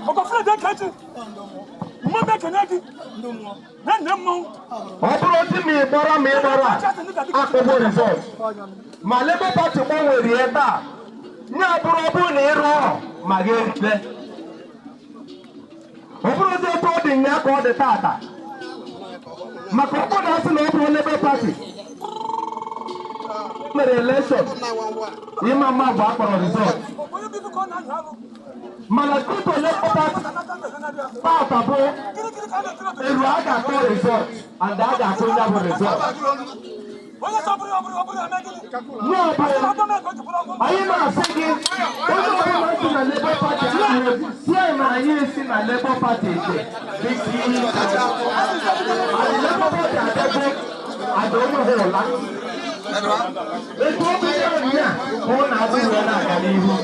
ọkọfúnlẹ̀ dẹ́ kẹ́tì mọ́ bẹ́ẹ̀ kẹ́nyẹ́ di nẹ́ẹ̀nẹ́ mọ́. ọbụrụ tí mi gbọ́rọ̀ akpụgbọ resọt ma Labour Party gbanwere ebe a nye ọbụrụ na ịrụ ma ga-erite ọ bụrụzi etu ọ dị nya ka ọ dị tata maka ọ bụrụ na asị na ọ bụrụ Labour Party mere elekshọn ịma mma bụ akpọrọ resọt mana tupu Labour Party tata bụ elu a ga-akpọ resọt and a ga-akpọ ya bụ resọt anyị na-asị gị onye ọbụla si na Labour Party si na anyị esi na Labour Party Labour Party adego ada onwe ha ụla etu ọ bụ ihe a hụ na adịghị na-aga n'ihu